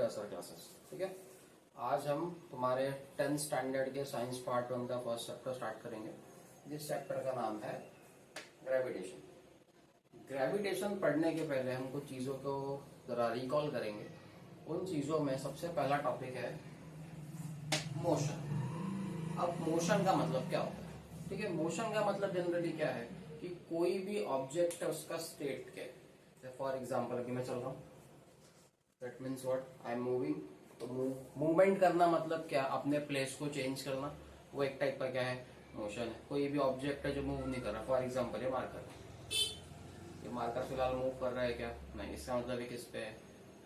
Sir classes. ठीक है, आज हम तुम्हारे 10th स्टैंडर्ड के साइंस पार्ट 1 का फर्स्ट चैप्टर स्टार्ट करेंगे, जिस चैप्टर का नाम है ग्रेविटेशन। ग्रेविटेशन पढ़ने के पहले हम कुछ चीजों को जरा रिकॉल करेंगे। उन चीजों में सबसे पहला टॉपिक है मोशन। अब मोशन का मतलब क्या होता है? ठीक है, मोशन का मतलब जनरली क्या है कि कोई भी ऑब्जेक्ट है उसका स्टेट के, फॉर एग्जाम्पल अभी मैं चल रहा हूं, that means what, I am moving. तो मूवमेंट करना मतलब क्या, अपने प्लेस को चेंज करना, वो एक टाइप का क्या है, मोशन है। कोई भी ऑब्जेक्ट है जो मूव नहीं कर रहा, फॉर एग्जाम्पल ये मार्कर फिलहाल मूव कर रहा है क्या, नहीं, इसका मतलब है किस पे,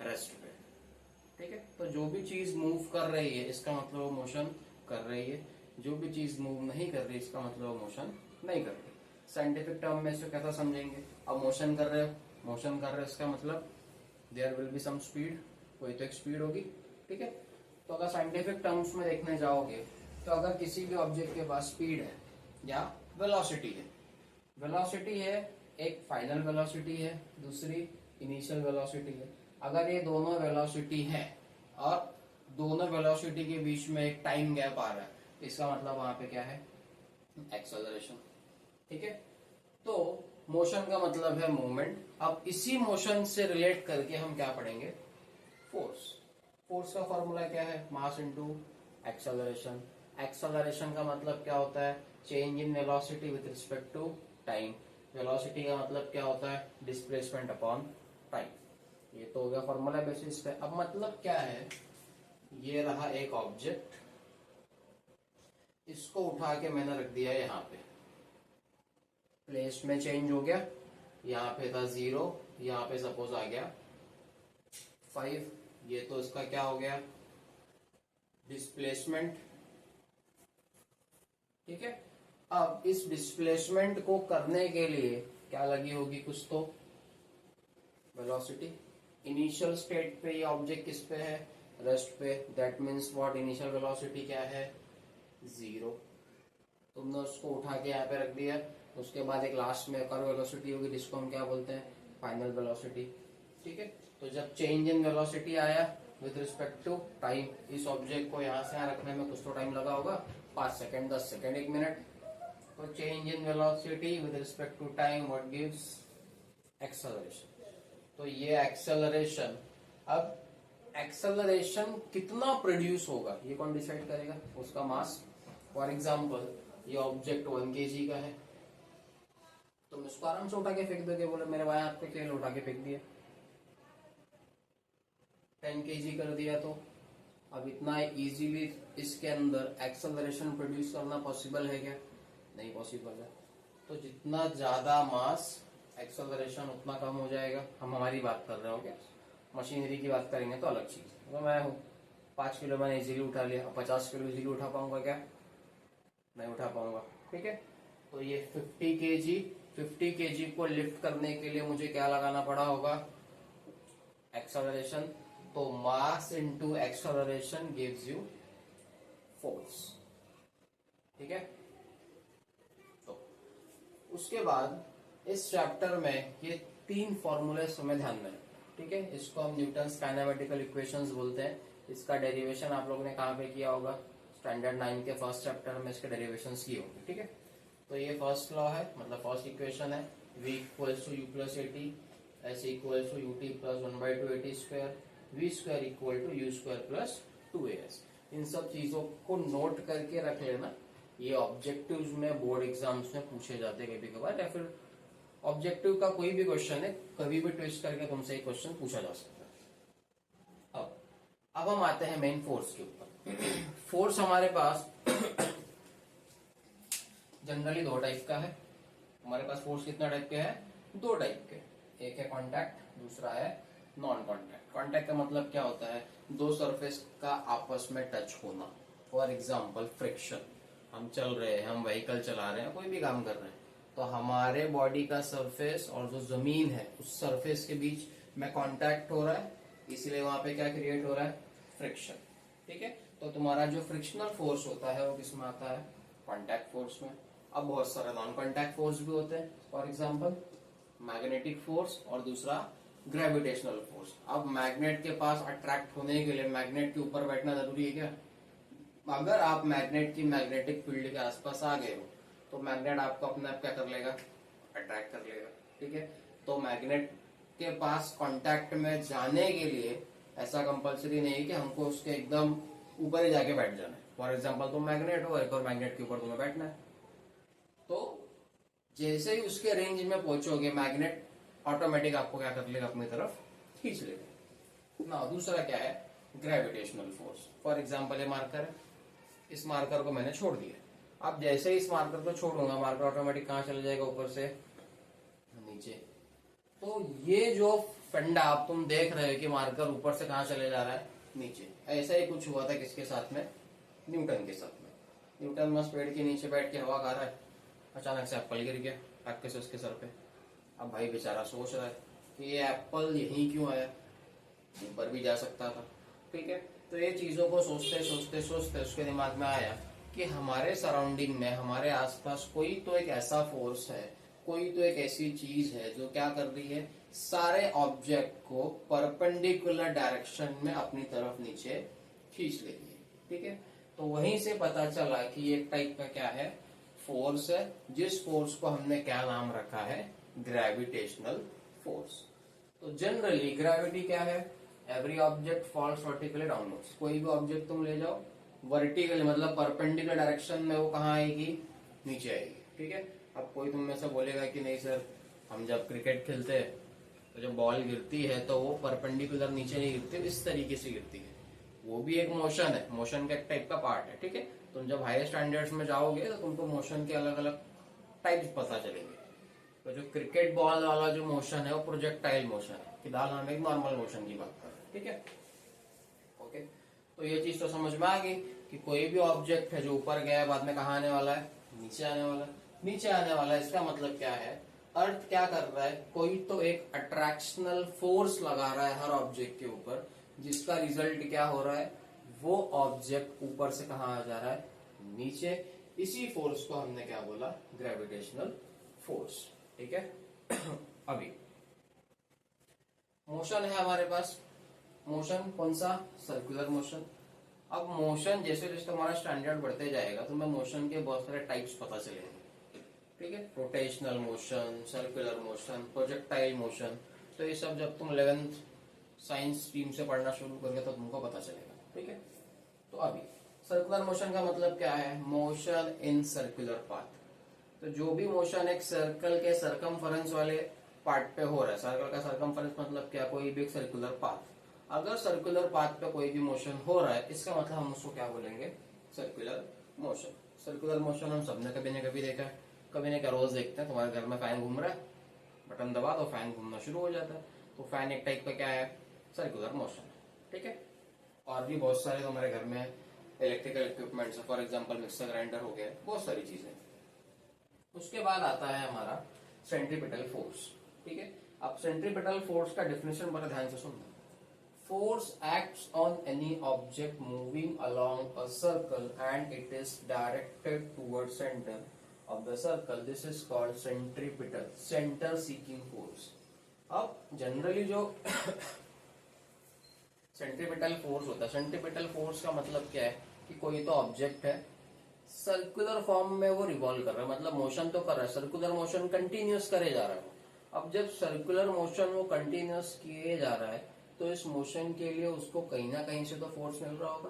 रेस्ट पे। ठीक है, तो जो भी चीज मूव कर रही है इसका मतलब वो मोशन कर रही है, जो भी चीज मूव नहीं कर रही इसका मतलब वो मोशन नहीं कर रही। साइंटिफिक टर्म में इसको कैसा समझेंगे? अब मोशन कर रहे हो इसका मतलब there will be some speed, कोई तो एक स्पीड होगी। ठीक है, तो अगर साइंटिफिक टर्म्स में देखने जाओगे तो अगर किसी भी ऑब्जेक्ट के पास स्पीड है या वेलोसिटी है, एक फाइनल वेलोसिटी है, दूसरी इनिशियल वेलोसिटी है। अगर ये दोनों वेलोसिटी है और दोनों वेलोसिटी के बीच में एक टाइम गैप आ रहा है, इसका मतलब वहां पे क्या है, एक्सेलरेशन। ठीक है, तो मोशन का मतलब है मूवमेंट। अब इसी मोशन से रिलेट करके हम क्या पढ़ेंगे, फोर्स का फॉर्मूला क्या है, मास इनटू एक्सेलरेशन। एक्सेलरेशन का मतलब क्या होता है, change in velocity with respect to time. Velocity का मतलब क्या होता है, डिस्प्लेसमेंट अपॉन टाइम। ये तो हो गया फॉर्मूला बेसिस पे। अब मतलब क्या है, ये रहा एक ऑब्जेक्ट, इसको उठा के मैंने रख दिया यहाँ पे, प्लेस में चेंज हो गया, यहाँ पे था 0, यहाँ पे सपोज आ गया 5। ये तो इसका क्या हो गया, डिस्प्लेसमेंट। ठीक है, अब इस डिस्प्लेसमेंट को करने के लिए क्या लगी होगी, कुछ तो वेलोसिटी। इनिशियल स्टेट पे ये ऑब्जेक्ट किस पे है, रेस्ट पे, that means what, initial velocity क्या है, 0। तुमने उसको उठा के यहाँ पे रख दिया, उसके बाद एक लास्ट में एक और वेलोसिटी होगी जिसको हम क्या बोलते हैं, फाइनल वेलोसिटी। ठीक है, तो जब चेंज इन वेलोसिटी आया विद रिस्पेक्ट टू टाइम, इस ऑब्जेक्ट को यहाँ से यहाँ रखने में कुछ तो टाइम लगा होगा, 5 सेकंड, 10 सेकंड, 1 मिनट। तो change in velocity with respect to time what gives acceleration. तो ये एक्सेलरेशन, अब एक्सेलरेशन कितना प्रोड्यूस होगा ये कौन डिसाइड करेगा, उसका मास। फॉर एग्जाम्पल ये ऑब्जेक्ट 1 kg का है, तुम इसको आराम से उठा के फेंक दोगे, बोले मेरे भाई हाथ पे खेल, उठा के फेंक दिया। 10 kg कर दिया, तो अब इतना इजीली इसके अंदर एक्सेलरेशन प्रोड्यूस करना पॉसिबल है क्या, नहीं पॉसिबल है। तो जितना ज्यादा मास एक्सेलरेशन उतना कम हो जाएगा। हम हमारी बात कर रहे हो क्या, मशीनरी की बात करेंगे तो अलग चीज। तो मैं हूँ 5 किलो मैंने इजीली उठा लिया, 50 किलो इजीली उठा पाऊंगा क्या, नहीं उठा पाऊंगा। ठीक है, तो ये 50 kg को लिफ्ट करने के लिए मुझे क्या लगाना पड़ा होगा, एक्सेलरेशन। तो mass into acceleration gives you force. ठीक है, तो उसके बाद इस चैप्टर में ये 3 फॉर्मूले हमें ध्यान में। ठीक है, इसको हम न्यूटन्स काइनेमेटिकल इक्वेशंस बोलते हैं। इसका डेरिवेशन आप लोगों ने कहाँ पे किया होगा, स्टैंडर्ड 9 के फर्स्ट चैप्टर में इसके डेरिवेशंस किए होंगे। ठीक है, तो ये फर्स्ट लॉ है, मतलब फर्स्ट इक्वेशन है, v equals to u plus a t, s equals to u t plus 1/2 a t square, v square equal to u square plus 2as। इन सब चीजों को नोट करके रख लेना, ये ऑब्जेक्टिव्स में, बोर्ड एग्जाम्स में पूछे जाते हैं कभी कभार, या फिर ऑब्जेक्टिव का कोई भी क्वेश्चन है कभी भी ट्विस्ट करके तुमसे एक क्वेश्चन पूछा जा सकता है। अब हम आते हैं मेन फोर्स के ऊपर। फोर्स हमारे पास जनरली 2 टाइप का है। हमारे पास फोर्स कितना टाइप के हैं, 2 टाइप के, एक है कांटेक्ट, दूसरा है नॉन कांटेक्ट। कांटेक्ट का मतलब क्या होता है, 2 सरफेस का आपस में टच होना। फॉर एग्जांपल फ्रिक्शन, हम चल रहे हैं, हम व्हीकल चला रहे हैं, कोई भी काम कर रहे हैं, तो हमारे बॉडी का सरफेस और जो जमीन है उस सरफेस के बीच में कांटेक्ट हो रहा है, इसीलिए वहां पे क्या क्रिएट हो रहा है, फ्रिक्शन। ठीक है, तो तुम्हारा जो फ्रिक्शनल फोर्स होता है वो किसमें आता है, कांटेक्ट फोर्स में। अब बहुत सारे नॉन कांटेक्ट फोर्स भी होते हैं, फॉर एग्जांपल मैग्नेटिक फोर्स और दूसरा ग्रेविटेशनल फोर्स। अब मैग्नेट के पास अट्रैक्ट होने के लिए मैग्नेट के ऊपर बैठना जरूरी है क्या? अगर आप मैग्नेट की मैग्नेटिक फील्ड के आसपास आ गए हो तो मैग्नेट आपको अपने आप क्या कर लेगा? अट्रैक्ट कर लेगा। ठीक है, तो मैग्नेट के पास कांटेक्ट में जाने के लिए ऐसा कंपलसरी नहीं है कि हमको उसके एकदम ऊपर ही जाके बैठ जाना है। फॉर एग्जाम्पल तुम मैग्नेट हो, एक और मैग्नेट के ऊपर तुम्हें बैठना है, तो जैसे ही उसके रेंज में पहुंचोगे मैग्नेट ऑटोमेटिक आपको क्या कर लेगा? अपनी तरफ खींच लेगा ना। दूसरा क्या है? Gravitational force. फॉर एग्जाम्पल ये मार्कर है, इस मार्कर को मैंने छोड़ दिया। अब जैसे ही इस मार्कर को छोड़ूंगा मार्कर ऑटोमेटिक कहां चले जाएगा? ऊपर से नीचे। तो ये जो फंडा आप तुम देख रहे हो कि मार्कर ऊपर से कहां चले जा रहा है? नीचे। ऐसा ही कुछ हुआ था किसके साथ में? न्यूटन के साथ में। न्यूटन बस पेड़ के नीचे बैठ के हवा खा रहा है, अचानक से एप्पल गिर गया टक्के से उसके सर पे। अब भाई बेचारा सोच रहा है कि ये एप्पल यहीं क्यों आया, ऊपर भी जा सकता था। ठीक है, तो ये चीजों को सोचते सोचते सोचते उसके दिमाग में आया कि हमारे सराउंडिंग में, हमारे आसपास कोई तो एक ऐसा फोर्स है, कोई तो एक ऐसी चीज है जो क्या कर रही है? सारे ऑब्जेक्ट को परपेंडिकुलर डायरेक्शन में अपनी तरफ नीचे खींच लेती है। ठीक है, तो वहीं से पता चला कि ये एक टाइप का क्या है? फोर्स है, जिस फोर्स को हमने क्या नाम रखा है? Gravitational force. तो जनरली ग्रेविटी क्या है? Every object falls vertically downwards. कोई भी ऑब्जेक्ट तुम ले जाओ वर्टिकली मतलब परपेंडिकुलर डायरेक्शन में, वो कहाँ आएगी? नीचे आएगी। ठीक है, अब कोई तुम में से बोलेगा कि नहीं सर, हम जब क्रिकेट खेलते हैं तो जब बॉल गिरती है तो वो परपेंडिकुलर नीचे नहीं गिरती, इस तरीके से गिरती है। वो भी एक मोशन है, मोशन का एक टाइप का पार्ट है। ठीक है, तुम जब हायर स्टैंडर्ड्स में जाओगे तो तुमको मोशन के अलग अलग टाइप्स पता चलेंगे। तो जो क्रिकेट बॉल वाला जो मोशन है वो प्रोजेक्टाइल मोशन है। फिलहाल हम एक नॉर्मल मोशन की बात कर रहे हैं। ठीक है, ओके। तो ये चीज तो समझ में आ गई कि कोई भी ऑब्जेक्ट है जो ऊपर गया है बाद में कहाँ आने वाला है? नीचे आने वाला है। नीचे आने वाला है, इसका मतलब क्या है? अर्थ क्या कर रहा है? कोई तो एक अट्रैक्शनल फोर्स लगा रहा है हर ऑब्जेक्ट के ऊपर, जिसका रिजल्ट क्या हो रहा है? वो ऑब्जेक्ट ऊपर से कहाँ आ जा रहा है? नीचे। इसी फोर्स को हमने क्या बोला? Gravitational force. ठीक है अभी मोशन है हमारे पास। मोशन कौन सा? Circular motion. अब मोशन जैसे जैसे तुम्हारा स्टैंडर्ड बढ़ते जाएगा तो मैं मोशन के बहुत सारे टाइप्स पता चलेंगे। ठीक है, rotational motion, circular motion, projectile motion. तो ये सब जब तुम 11th साइंस स्ट्रीम से पढ़ना शुरू करोगे तो तुमको पता चलेगा। ठीक है, तो अभी सर्कुलर मोशन का मतलब क्या है? Motion in circular path. तो जो भी मोशन एक सर्कल के सरकमफरेंस वाले पार्ट पे हो रहा है, सर्कल का सरकमफरेंस मतलब क्या? कोई भी एक सर्कुलर पाथ। अगर सर्कुलर पाथ पे कोई भी मोशन हो रहा है, इसका मतलब हम उसको क्या बोलेंगे? Circular motion. सर्कुलर मोशन हम सबने कभी न कभी देखा है, कभी न क्या रोज देखते हैं। तुम्हारे घर में फैन घूम रहा है, बटन दबा दो फैन घूमना शुरू हो जाता है। तो फैन एक टाइप का क्या है? Circular motion. ठीक है, और भी बहुत सारे तुम्हारे घर में electrical equipments, for example mixer grinder हो गया, बहुत सारी चीजें। उसके बाद आता है हमारा सेंट्रीपिटल फोर्स। ठीक है, अब सेंट्रीपिटल फोर्स का डेफिनेशन बड़ा ध्यान से सुनना। Force acts on any object moving along a circle and it is directed towards center of the circle. This is called centripetal, center seeking force. अब जनरली जो सेंट्रीपिटल फोर्स होता है, centripetal force का मतलब क्या है? कि कोई तो ऑब्जेक्ट है, सर्कुलर फॉर्म में वो रिवॉल्व कर रहा है, मतलब मोशन तो कर रहा है, सर्कुलर मोशन कंटिन्यूस करे जा रहा है। अब जब सर्कुलर मोशन वो कंटिन्यूस किए जा रहा है तो इस मोशन के लिए उसको कहीं ना कहीं से तो फोर्स मिल रहा होगा।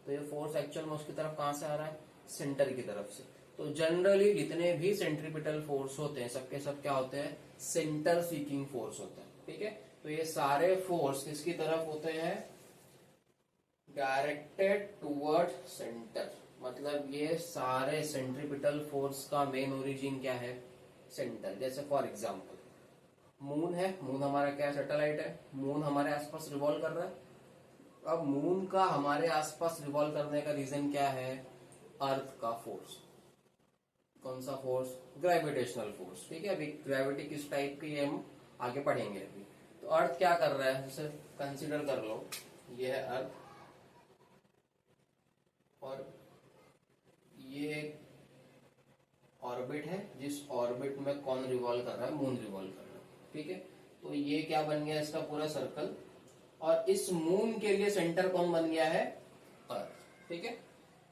तो ये फोर्स एक्चुअल में उसकी तरफ कहां से आ रहा है? सेंटर की तरफ से। तो जनरली जितने भी सेंट्रीपिटल फोर्स होते हैं सबके सब क्या होते हैं? सेंटर सीकिंग फोर्स होता है। ठीक है, तो ये सारे फोर्स किसकी तरफ होते हैं? Directed toward centre. मतलब ये सारे सेंट्रीपिटल फोर्स का मेन ओरिजिन क्या है? सेंटर। जैसे फॉर एग्जाम्पल मून है, मून हमारा क्या है? सैटेलाइट है। मून हमारे आसपास रिवॉल्व कर रहा है। अब मून का हमारे आसपास रिवॉल्व करने का रीजन क्या है? अर्थ का फोर्स। कौन सा फोर्स? Gravitational force. ठीक है, अभी ग्रेविटी किस टाइप की है हम आगे पढ़ेंगे। अभी तो अर्थ क्या कर रहा है? जैसे कंसिडर कर लो, ये है अर्थ और ये ऑर्बिट है, जिस ऑर्बिट में कौन रिवॉल्व कर रहा है? मून रिवॉल्व कर रहा है। ठीक है, तो ये क्या बन गया इसका पूरा सर्कल, और इस मून के लिए सेंटर कौन बन गया है, अर्थ। ठीक है,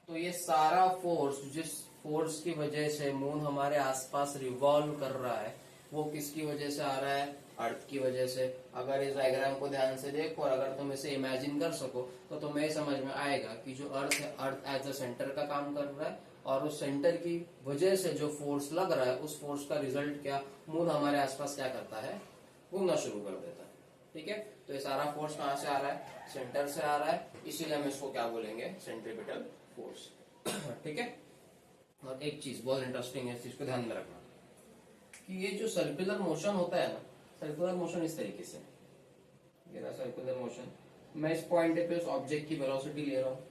तो ये सारा फोर्स, जिस फोर्स की वजह से मून हमारे आसपास रिवॉल्व कर रहा है, वो किसकी वजह से आ रहा है, अर्थ की वजह से। अगर इस डायग्राम को ध्यान से देखो और अगर तुम इसे इमेजिन कर सको तो तुम्हें समझ में आएगा कि जो अर्थ है, अर्थ एज अ सेंटर का काम कर रहा है, और उस सेंटर की वजह से जो फोर्स लग रहा है, उस फोर्स का रिजल्ट क्या, मून हमारे आसपास क्या करता है, घूमना शुरू कर देता है। ठीक है, तो ये सारा फोर्स कहाँ से आ रहा है, सेंटर से आ रहा है, इसीलिए हम इसको क्या बोलेंगे, सेंट्रीपिटल फोर्स। ठीक है, और एक चीज बहुत इंटरेस्टिंग है, इस चीज को ध्यान में रखना कि ये जो सर्कुलर मोशन होता है ना, सर्कुलर मोशन इस तरीके से, ये सर्कुलर मोशन, मैं इस पॉइंट पे उस ऑब्जेक्ट की वेलोसिटी ले रहा हूँ,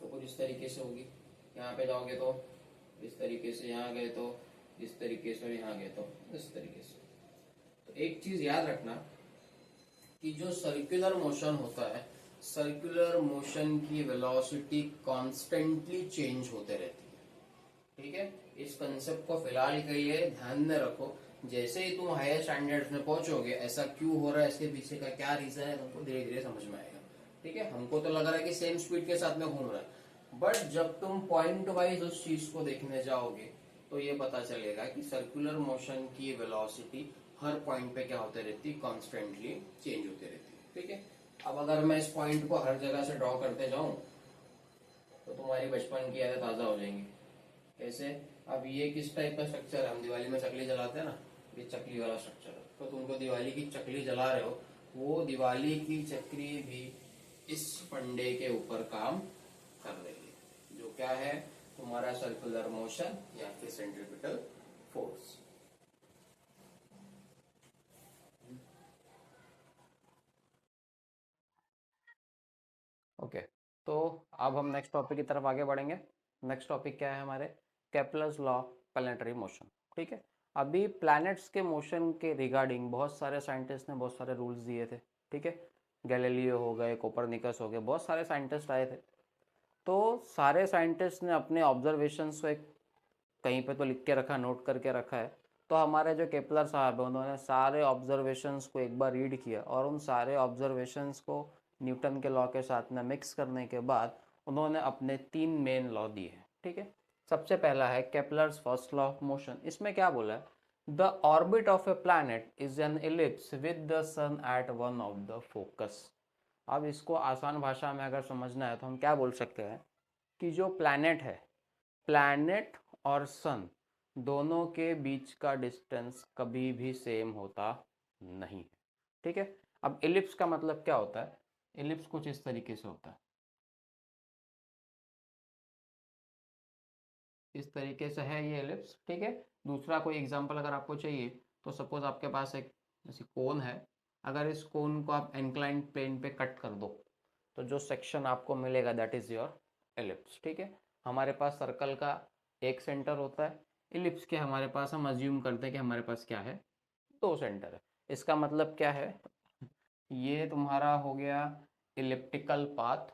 तो कुछ इस तरीके से होगी। यहाँ पे जाओगे तो इस तरीके से, यहाँ गए तो इस तरीके से, और यहाँ गए तो इस तरीके से। तो एक चीज याद रखना कि जो सर्कुलर मोशन होता है, सर्कुलर मोशन की वेलोसिटी कॉन्स्टेंटली चेंज होते रहती है। ठीक है, इस कंसेप्ट को फिलहाल के लिए ध्यान में रखो। जैसे ही तुम हायर स्टैंडर्ड्स में पहुंचोगे, ऐसा क्यों हो रहा है, इसके पीछे का क्या रीजन है, तुमको धीरे धीरे समझ में आएगा। ठीक है, हमको तो लग रहा है कि सेम स्पीड के साथ में घूम रहा है, बट जब तुम पॉइंट वाइज उस चीज को देखने जाओगे तो ये पता चलेगा कि सर्कुलर मोशन की वेलोसिटी हर पॉइंट पे क्या होते रहती है, कॉन्स्टेंटली चेंज होती रहती है। ठीक है, अब अगर मैं इस पॉइंट को हर जगह से ड्रॉ करते जाऊं तो तुम्हारी बचपन की यादें ताजा हो जाएंगी। कैसे, अब ये किस टाइप का स्ट्रक्चर है, हम दिवाली में चकली जलाते हैं ना, ये चकली वाला स्ट्रक्चर है। तो तुमको दिवाली की चकली जला रहे हो, वो दिवाली की चक्री भी इस फंडे के ऊपर काम कर रही है, जो क्या है, तुम्हारा सर्कुलर मोशन या फिर सेंट्रीपिटल फोर्स। ओके, तो अब हम नेक्स्ट टॉपिक की तरफ आगे बढ़ेंगे। नेक्स्ट टॉपिक क्या है हमारे, केपलर्स लॉ प्लैनेटरी मोशन। ठीक है, अभी प्लैनेट्स के मोशन के रिगार्डिंग बहुत सारे साइंटिस्ट ने बहुत सारे रूल्स दिए थे। ठीक है, गैलीलियो हो गए, कोपरनिकस हो गए, बहुत सारे साइंटिस्ट आए थे। तो सारे साइंटिस्ट ने अपने ऑब्जर्वेशंस को एक कहीं पे तो लिख के रखा, नोट करके रखा है। तो हमारे जो केपलर साहब है, उन्होंने सारे ऑब्जर्वेशंस को एक बार रीड किया, और उन सारे ऑब्जर्वेशंस को न्यूटन के लॉ के साथ में मिक्स करने के बाद उन्होंने अपने 3 मेन लॉ दिए हैं। ठीक है, सबसे पहला है Kepler's first law of motion. इसमें क्या बोला है, the orbit of a planet is an ellipse with the sun at one of the focus. अब इसको आसान भाषा में अगर समझना है तो हम क्या बोल सकते हैं कि जो प्लैनेट है, प्लैनेट और सन दोनों के बीच का डिस्टेंस कभी भी सेम होता नहीं है। ठीक है, अब एलिप्स का मतलब क्या होता है, एलिप्स कुछ इस तरीके से होता है, इस तरीके से है ये एलिप्स। ठीक है, दूसरा कोई एग्जांपल अगर आपको चाहिए तो सपोज आपके पास एक जैसे कोन है, अगर इस कोन को आप इंक्लाइंड प्लेन पे कट कर दो तो जो सेक्शन आपको मिलेगा दैट इज योर एलिप्स। ठीक है, हमारे पास सर्कल का एक सेंटर होता है, एलिप्स के हमारे पास हम अज्यूम करते हैं कि हमारे पास क्या है, 2 सेंटर है। इसका मतलब क्या है, ये तुम्हारा हो गया इलिप्टिकल पाथ,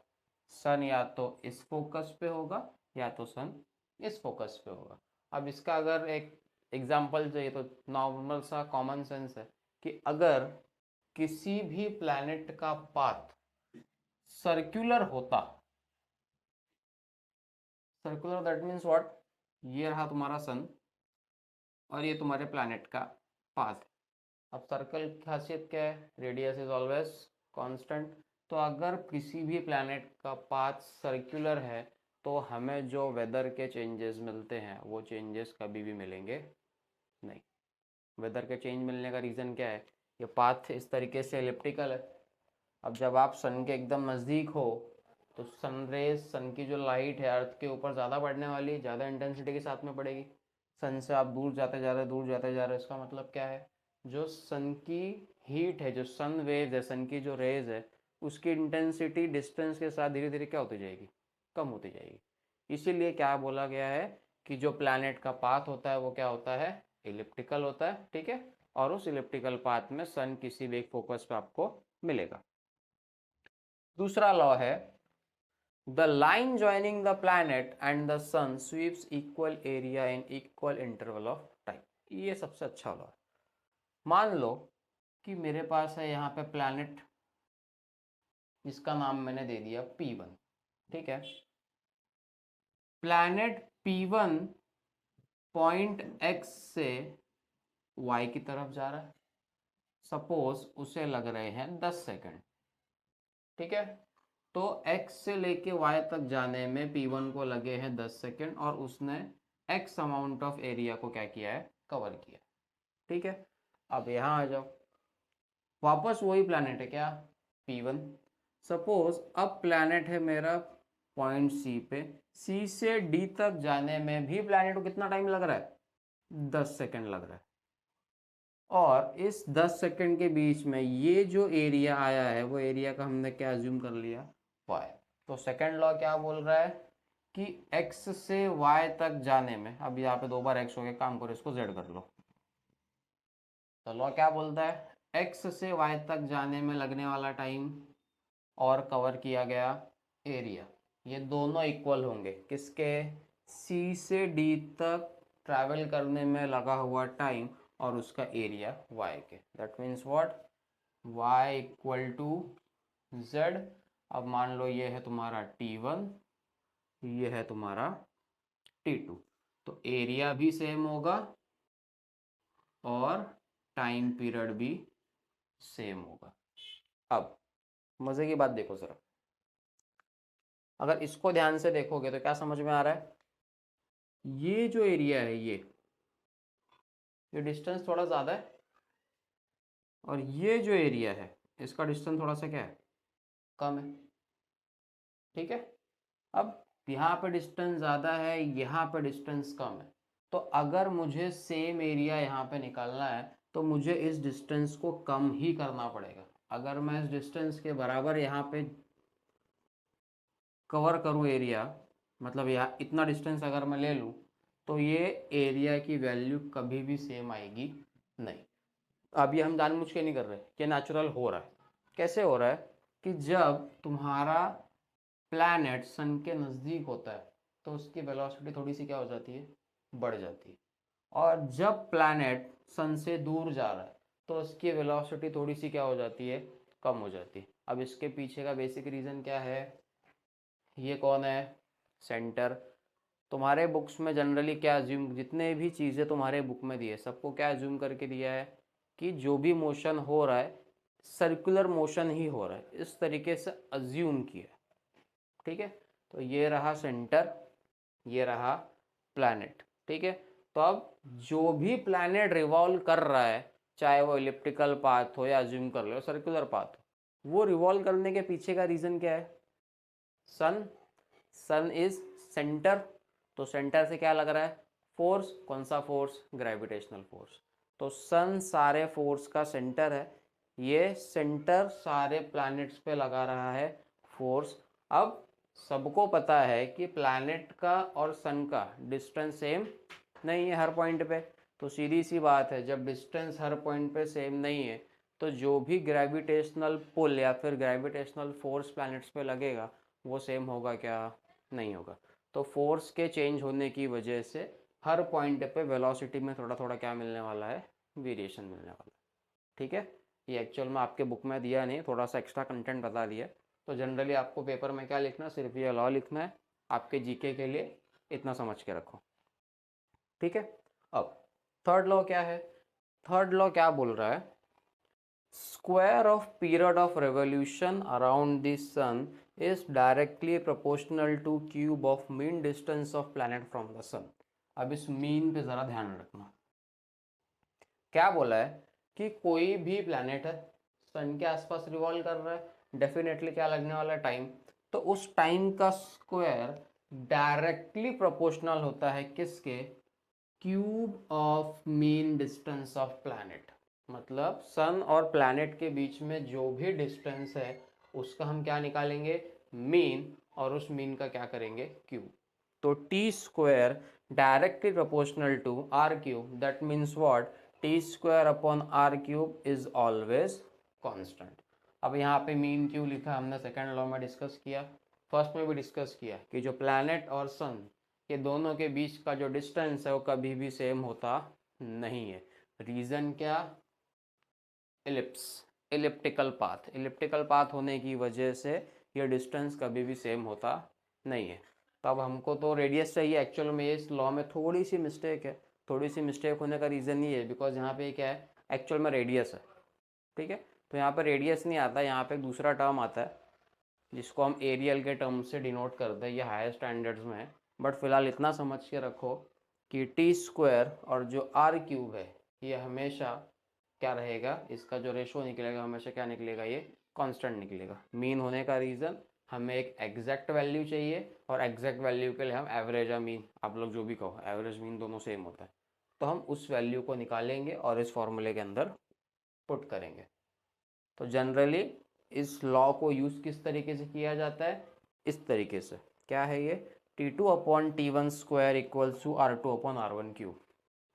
सन या तो इस फोकस पे होगा या तो सन इस फोकस पे होगा। अब इसका अगर एक एग्जांपल चाहिए तो नॉर्मल सा कॉमन सेंस है कि अगर किसी भी प्लैनेट का पाथ सर्कुलर होता, सर्कुलर दैट मीन्स व्हाट, ये रहा तुम्हारा सन और ये तुम्हारे प्लैनेट का पाथ। अब सर्कल की खासियत क्या है, रेडियस इज ऑलवेज कांस्टेंट। तो अगर किसी भी प्लैनेट का पाथ सर्कुलर है तो हमें जो वेदर के चेंजेस मिलते हैं वो चेंजेस कभी भी मिलेंगे नहीं। वेदर के चेंज मिलने का रीज़न क्या है, ये पाथ इस तरीके से एलिप्टिकल है। अब जब आप सन के एकदम नज़दीक हो तो सन रेज, सन की जो लाइट है अर्थ के ऊपर ज़्यादा बढ़ने वाली है, ज़्यादा इंटेंसिटी के साथ में पड़ेगी। सन से आप दूर जाते जा रहे, दूर जाते जा रहे, इसका मतलब क्या है, जो सन की हीट है, जो सन वेव है, सन की जो रेज है, उसकी इंटेंसिटी डिस्टेंस के साथ धीरे धीरे क्या होती जाएगी, कम होती जाएगी। इसीलिए क्या बोला गया है कि जो प्लैनेट का पाथ होता है वो क्या होता है, इलिप्टिकल होता है। ठीक है, और उस इलिप्टिकल पाथ में सन किसी भी एक फोकस पे आपको मिलेगा। दूसरा लॉ है the line joining the planet and the sun sweeps equal area in equal interval of time. ये सबसे अच्छा लॉ है। मान लो कि मेरे पास है यहाँ पे प्लैनेट, जिसका नाम मैंने दे दिया P1, ठीक है। प्लैनेट P1 पॉइंट X से Y की तरफ जा रहा है, सपोज उसे लग रहे हैं 10 सेकंड, ठीक है। तो X से लेके Y तक जाने में P1 को लगे हैं 10 सेकंड और उसने X अमाउंट ऑफ एरिया को क्या किया है, कवर किया, ठीक है। अब यहाँ आ जाओ, वापस वही प्लैनेट है क्या, P1। सपोज अब प्लैनेट है मेरा पॉइंट C पे, C से D तक जाने में भी प्लैनेट को कितना टाइम लग रहा है, 10 सेकंड लग रहा है। और इस 10 सेकंड के बीच में ये जो एरिया आया है वो एरिया का हमने क्या अज्यूम कर लिया, y। तो सेकंड लॉ क्या बोल रहा है कि x से y तक जाने में, अब यहाँ पे 2 बार x हो गया, काम करो इसको z कर लो। तो लॉ क्या बोलता है, x से y तक जाने में लगने वाला टाइम और कवर किया गया एरिया, ये दोनों इक्वल होंगे किसके, C से D तक ट्रैवल करने में लगा हुआ टाइम और उसका एरिया y के। That means what, y equal to z। अब मान लो ये है तुम्हारा T1, ये है तुम्हारा T2, तो एरिया भी सेम होगा और टाइम पीरियड भी सेम होगा। अब मजे की बात देखो जरा, अगर इसको ध्यान से देखोगे तो क्या समझ में आ रहा है, ये जो एरिया है ये डिस्टेंस थोड़ा ज़्यादा है और ये जो एरिया है इसका डिस्टेंस थोड़ा सा क्या है, कम है, ठीक है। अब यहाँ पे डिस्टेंस ज़्यादा है, यहाँ पे डिस्टेंस कम है, तो अगर मुझे सेम एरिया यहाँ पे निकालना है तो मुझे इस डिस्टेंस को कम ही करना पड़ेगा। अगर मैं इस डिस्टेंस के बराबर यहाँ पे कवर करूँ एरिया, मतलब यहाँ इतना डिस्टेंस अगर मैं ले लूँ, तो ये एरिया की वैल्यू कभी भी सेम आएगी नहीं। अब ये हम जानबूझ के नहीं कर रहे, कि नेचुरल हो रहा है। कैसे हो रहा है कि जब तुम्हारा प्लैनेट सन के नज़दीक होता है तो उसकी वेलोसिटी थोड़ी सी क्या हो जाती है, बढ़ जाती है, और जब प्लैनेट सन से दूर जा रहा है तो उसकी वेलोसिटी थोड़ी सी क्या हो जाती है, कम हो जाती है। अब इसके पीछे का बेसिक रीज़न क्या है, ये कौन है, सेंटर। तुम्हारे बुक्स में जनरली क्या अज्यूम, जितने भी चीज़ें तुम्हारे बुक में दी है सबको क्या अज्यूम करके दिया है कि जो भी मोशन हो रहा है सर्कुलर मोशन ही हो रहा है, इस तरीके से अज्यूम किया, ठीक है। तो ये रहा सेंटर, ये रहा प्लैनेट, ठीक है। तो अब जो भी प्लैनेट रिवॉल्व कर रहा है, चाहे वो इलिप्टिकल पाथ हो या अज्यूम कर लो सर्कुलर पाथ हो, वो रिवॉल्व करने के पीछे का रीज़न क्या है, सन। सन इज सेंटर, तो सेंटर से क्या लग रहा है, फोर्स। कौन सा फोर्स, ग्रेविटेशनल फोर्स। तो सन सारे फोर्स का सेंटर है, ये सेंटर सारे प्लैनेट्स पे लगा रहा है फोर्स। अब सबको पता है कि प्लैनेट का और सन का डिस्टेंस सेम नहीं है हर पॉइंट पे, तो सीधी सी बात है जब डिस्टेंस हर पॉइंट पे सेम नहीं है तो जो भी ग्रेविटेशनल पुल या फिर ग्रेविटेशनल फोर्स प्लैनेट्स पे लगेगा वो सेम होगा क्या, नहीं होगा। तो फोर्स के चेंज होने की वजह से हर पॉइंट पे वेलोसिटी में थोड़ा थोड़ा क्या मिलने वाला है, वेरिएशन मिलने वाला है, ठीक है। ये एक्चुअल में आपके बुक में दिया नहीं, थोड़ा सा एक्स्ट्रा कंटेंट बता दिया। तो जनरली आपको पेपर में क्या लिखना है, सिर्फ ये लॉ लिखना है, आपके जीके के लिए इतना समझ के रखो, ठीक है। अब थर्ड लॉ क्या है, थर्ड लॉ क्या बोल रहा है, square of period of revolution around the sun is directly proportional to cube of mean distance of planet from the sun। अब इस मीन पे ज़रा ध्यान रखना, क्या बोला है कि कोई भी प्लैनेट है सन के आसपास रिवॉल्व कर रहा है, डेफिनेटली क्या लगने वाला है, टाइम। तो उस टाइम का स्क्वायर डायरेक्टली प्रोपोर्शनल होता है किसके, cube of mean distance of planet. मतलब सन और प्लैनेट के बीच में जो भी डिस्टेंस है उसका हम क्या निकालेंगे, मीन, और उस मीन का क्या करेंगे, क्यूब। तो t square directly proportional to r cube, that means what, t square upon r cube is always constant. अब यहाँ पे मीन क्यों लिखा हमने सेकेंड लॉ में डिस्कस किया, फर्स्ट में भी डिस्कस किया कि जो प्लैनेट और सन ये दोनों के बीच का जो डिस्टेंस है वो कभी भी सेम होता नहीं है। रीज़न क्या, इलिप्स, इलिप्टिकल पाथ होने की वजह से ये डिस्टेंस कभी भी सेम होता नहीं है। तो अब हमको तो रेडियस चाहिए, एक्चुअल में इस लॉ में थोड़ी सी मिस्टेक है। थोड़ी सी मिस्टेक होने का रीज़न ये है बिकॉज यहाँ पे क्या है, एक्चुअल में रेडियस है, ठीक है। तो यहाँ पर रेडियस नहीं आता, यहाँ पे एक दूसरा टर्म आता है जिसको हम एरियल के टर्म से डिनोट करते हैं, ये हायर स्टैंडर्ड्स में है। बट फिलहाल इतना समझ के रखो कि टी स्क्वायर और जो आर क्यूब है ये हमेशा क्या रहेगा, इसका जो रेशो निकलेगा हमेशा क्या निकलेगा, ये कांस्टेंट निकलेगा। मीन होने का रीज़न, हमें एक एग्जैक्ट वैल्यू चाहिए और एग्जैक्ट वैल्यू के लिए हम एवरेज या मीन, आप लोग जो भी कहो, एवरेज मीन दोनों सेम होता है। तो हम उस वैल्यू को निकालेंगे और इस फॉर्मूले के अंदर पुट करेंगे। तो जनरली इस लॉ को यूज़ किस तरीके से किया जाता है, इस तरीके से। क्या है ये, T2/T1 square equals to R2/R1 cube.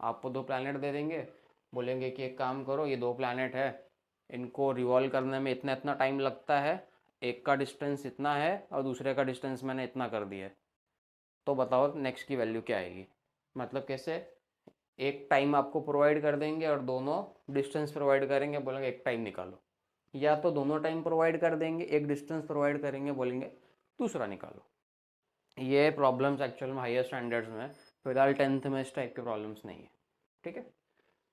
आपको दो प्लैनेट दे देंगे, बोलेंगे कि एक काम करो, ये दो प्लैनेट है, इनको रिवॉल्व करने में इतना इतना टाइम लगता है, एक का डिस्टेंस इतना है और दूसरे का डिस्टेंस मैंने इतना कर दिया है, तो बताओ नेक्स्ट की वैल्यू क्या आएगी। मतलब कैसे, एक टाइम आपको प्रोवाइड कर देंगे और दोनों डिस्टेंस प्रोवाइड करेंगे, बोलेंगे एक टाइम निकालो। या तो दोनों टाइम प्रोवाइड कर देंगे, एक डिस्टेंस प्रोवाइड करेंगे, बोलेंगे दूसरा निकालो। ये प्रॉब्लम्स एक्चुअल में हायर स्टैंडर्ड्स में, फिलहाल 10th में इस टाइप के प्रॉब्लम्स नहीं है, ठीक है।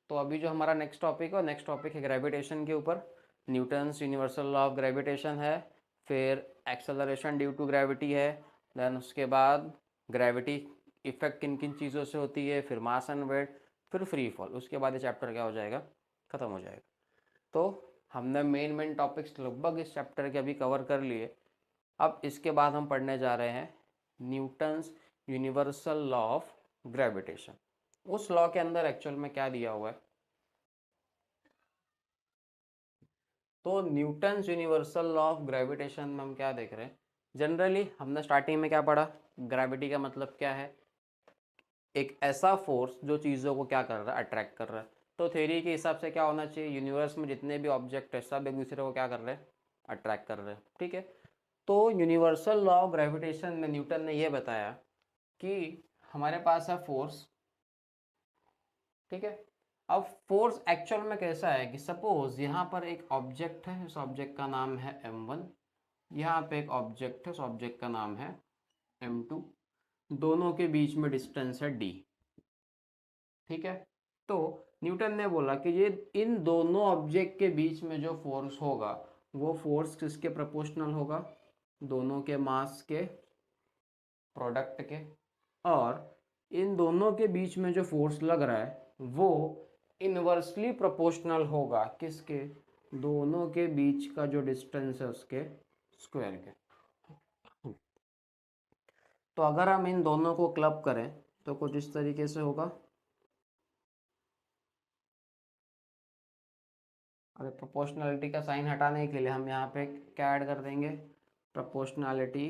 तो अभी जो हमारा नेक्स्ट टॉपिक है, नेक्स्ट टॉपिक है ग्रेविटेशन के ऊपर। Newton's universal law of gravitation है, फिर एक्सेलरेशन ड्यू टू ग्रेविटी है, देन उसके बाद ग्रेविटी इफेक्ट किन किन चीज़ों से होती है, फिर मास एंड वेट, फिर फ्री फॉल। उसके बाद ये चैप्टर क्या हो जाएगा, ख़त्म हो जाएगा। तो हमने मेन टॉपिक्स लगभग इस चैप्टर के अभी कवर कर लिए। अब इसके बाद हम पढ़ने जा रहे हैं Newton's universal law of gravitation. उस लॉ के अंदर एक्चुअल में क्या दिया हुआ है, तो Newton's universal law of gravitation में हम क्या देख रहे हैं। जनरली हमने स्टार्टिंग में क्या पढ़ा, ग्रेविटी का मतलब क्या है, एक ऐसा फोर्स जो चीज़ों को क्या कर रहा है, अट्रैक्ट कर रहा है। तो थ्योरी के हिसाब से क्या होना चाहिए, यूनिवर्स में जितने भी ऑब्जेक्ट है सब एक दूसरे को क्या कर रहे हैं, अट्रैक्ट कर रहे हैं, ठीक है। तो यूनिवर्सल लॉ ऑफ ग्रेविटेशन में न्यूटन ने यह बताया कि हमारे पास है फोर्स, ठीक है। अब फोर्स एक्चुअल में कैसा है कि सपोज यहाँ पर एक ऑब्जेक्ट है, इस ऑब्जेक्ट का नाम है m1, यहाँ पे एक ऑब्जेक्ट है, उस ऑब्जेक्ट का नाम है m2, दोनों के बीच में डिस्टेंस है d, ठीक है। तो न्यूटन ने बोला कि ये इन दोनों ऑब्जेक्ट के बीच में जो फोर्स होगा वो फोर्स किसके प्रोपोर्शनल होगा, दोनों के मास के प्रोडक्ट के। और इन दोनों के बीच में जो फोर्स लग रहा है वो इनवर्सली प्रोपोर्शनल होगा किसके, दोनों के बीच का जो डिस्टेंस है उसके स्क्वायर के। तो अगर हम इन दोनों को क्लब करें तो कुछ इस तरीके से होगा। अगर प्रोपोर्शनलिटी का साइन हटाने के लिए हम यहाँ पे क्या ऐड कर देंगे, proportionality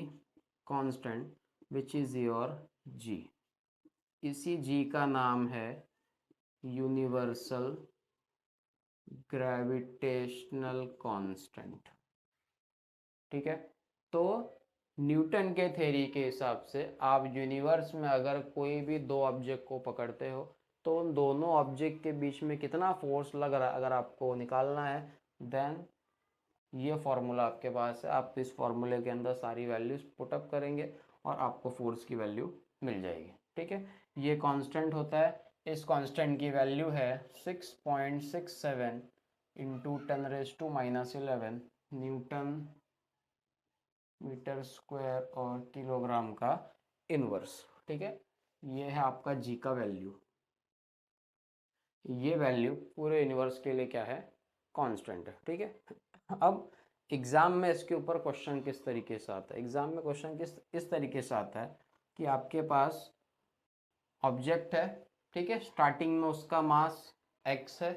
constant which is your G. इसी जी का नाम है यूनिवर्सल ग्रेविटेशनल कांस्टेंट, ठीक है। तो न्यूटन के थ्योरी के हिसाब से आप यूनिवर्स में अगर कोई भी दो ऑब्जेक्ट को पकड़ते हो तो उन दोनों ऑब्जेक्ट के बीच में कितना फोर्स लग रहा है अगर आपको निकालना है, देन ये फॉर्मूला आपके पास है, आप इस फॉर्मूले के अंदर सारी वैल्यूज पुटअप करेंगे और आपको फोर्स की वैल्यू मिल जाएगी, ठीक है। ये कांस्टेंट होता है, इस कांस्टेंट की वैल्यू है 6.67 इंटू 10⁻⁻11 न्यूटन मीटर स्क्वायर और किलोग्राम का इनवर्स, ठीक है। ये है आपका जी का वैल्यू, ये वैल्यू पूरे यूनिवर्स के लिए क्या है, कांस्टेंट है, ठीक है। अब एग्जाम में इसके ऊपर क्वेश्चन किस तरीके से आता है, एग्जाम में क्वेश्चन इस तरीके से आता है कि आपके पास ऑब्जेक्ट है, ठीक है, स्टार्टिंग में उसका मास x है,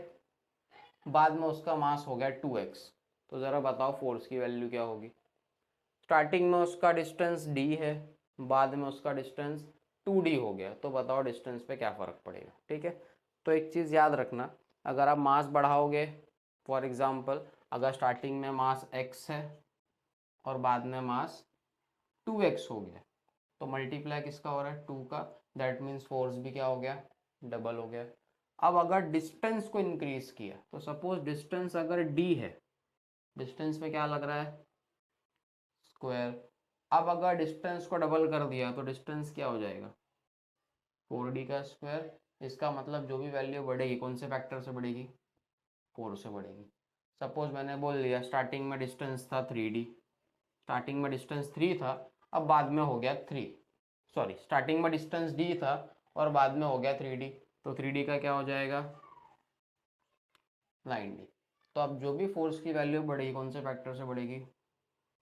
बाद में उसका मास हो गया 2x, तो ज़रा बताओ फोर्स की वैल्यू क्या होगी। स्टार्टिंग में उसका डिस्टेंस d है, बाद में उसका डिस्टेंस 2d हो गया, तो बताओ डिस्टेंस पे क्या फ़र्क पड़ेगा, ठीक है। तो एक चीज़ याद रखना, अगर आप मास बढ़ाओगे, फॉर एग्जांपल अगर स्टार्टिंग में मास x है और बाद में मास 2x हो गया, तो मल्टीप्लाई किसका हो रहा है, 2 का, दैट मीन्स फोर्स भी क्या हो गया, डबल हो गया। अब अगर डिस्टेंस को इंक्रीज किया तो सपोज डिस्टेंस अगर डी है, डिस्टेंस पे क्या लग रहा है स्क्वायर, अब अगर डिस्टेंस को डबल कर दिया तो डिस्टेंस क्या हो जाएगा 4d का स्क्वायर। इसका मतलब जो भी वैल्यू बढ़ेगी कौन से फैक्टर से बढ़ेगी 4 से बढ़ेगी। सपोज मैंने बोल दिया स्टार्टिंग में डिस्टेंस था 3d, स्टार्टिंग में डिस्टेंस 3 था, अब बाद में हो गया 3, सॉरी स्टार्टिंग में डिस्टेंस d था और बाद में हो गया 3d, तो 3d का क्या हो जाएगा 9d। तो अब जो भी फोर्स की वैल्यू बढ़ेगी कौन से फैक्टर से बढ़ेगी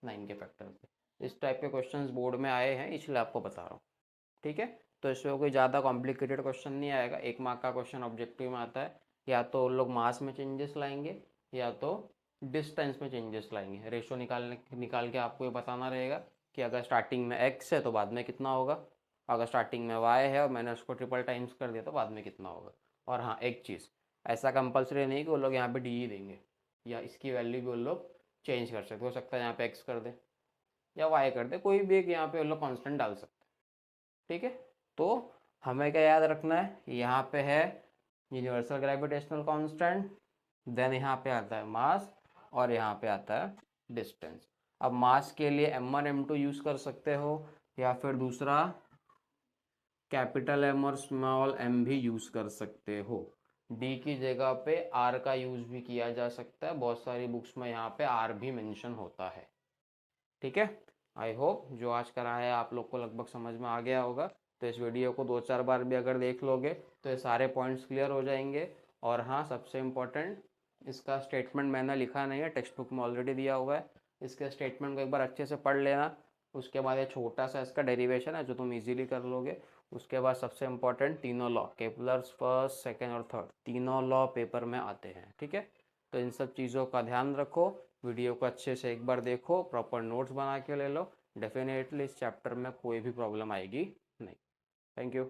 9 के फैक्टर से। इस टाइप के क्वेश्चंस बोर्ड में आए हैं इसलिए आपको बता रहा हूँ, ठीक है। तो इसमें कोई ज़्यादा कॉम्प्लिकेटेड क्वेश्चन नहीं आएगा, 1 मार्क का क्वेश्चन ऑब्जेक्टिव में आता है, या तो लोग मास में चेंजेस लाएंगे या तो डिस्टेंस में चेंजेस लाएंगे। रेशो निकाल के आपको ये बताना रहेगा कि अगर स्टार्टिंग में x है तो बाद में कितना होगा, अगर स्टार्टिंग में y है और मैंने उसको ट्रिपल टाइम्स कर दिया तो बाद में कितना होगा। और हाँ एक चीज़, ऐसा कंपलसरी नहीं कि वो लोग यहाँ पे डी ही देंगे, या इसकी वैल्यू भी वो लोग चेंज कर सकते, हो सकता है यहाँ पे x कर दे या y कर दे, कोई भी एक यहाँ पे वो लोग कॉन्स्टेंट डाल सकते हैं, ठीक है। तो हमें क्या याद रखना है, यहाँ पे है यूनिवर्सल ग्रेविटेशनल कांस्टेंट, देन यहाँ पे आता है मास और यहाँ पे आता है डिस्टेंस। अब मास के लिए m1 m2 यूज कर सकते हो या फिर दूसरा कैपिटल M और स्मॉल m भी यूज कर सकते हो। d की जगह पे r का यूज भी किया जा सकता है, बहुत सारी बुक्स में यहाँ पे r भी मेंशन होता है, ठीक है। आई होप जो आज करा है आप लोग को लगभग समझ में आ गया होगा। तो इस वीडियो को 2-4 बार भी अगर देख लोगे तो ये सारे पॉइंट्स क्लियर हो जाएंगे। और हाँ सबसे इम्पोर्टेंट, इसका स्टेटमेंट मैंने लिखा नहीं है, टेक्स्ट बुक में ऑलरेडी दिया हुआ है, इसके स्टेटमेंट को एक बार अच्छे से पढ़ लेना। उसके बाद ये छोटा सा इसका डेरिवेशन है जो तुम इजीली कर लोगे। उसके बाद सबसे इम्पोर्टेंट तीनों लॉ, केपलर्स फर्स्ट सेकेंड और थर्ड, तीनों लॉ पेपर में आते हैं, ठीक है। तो इन सब चीज़ों का ध्यान रखो, वीडियो को अच्छे से एक बार देखो, प्रॉपर नोट्स बना के ले लो, डेफिनेटली इस चैप्टर में कोई भी प्रॉब्लम आएगी नहीं। Thank you.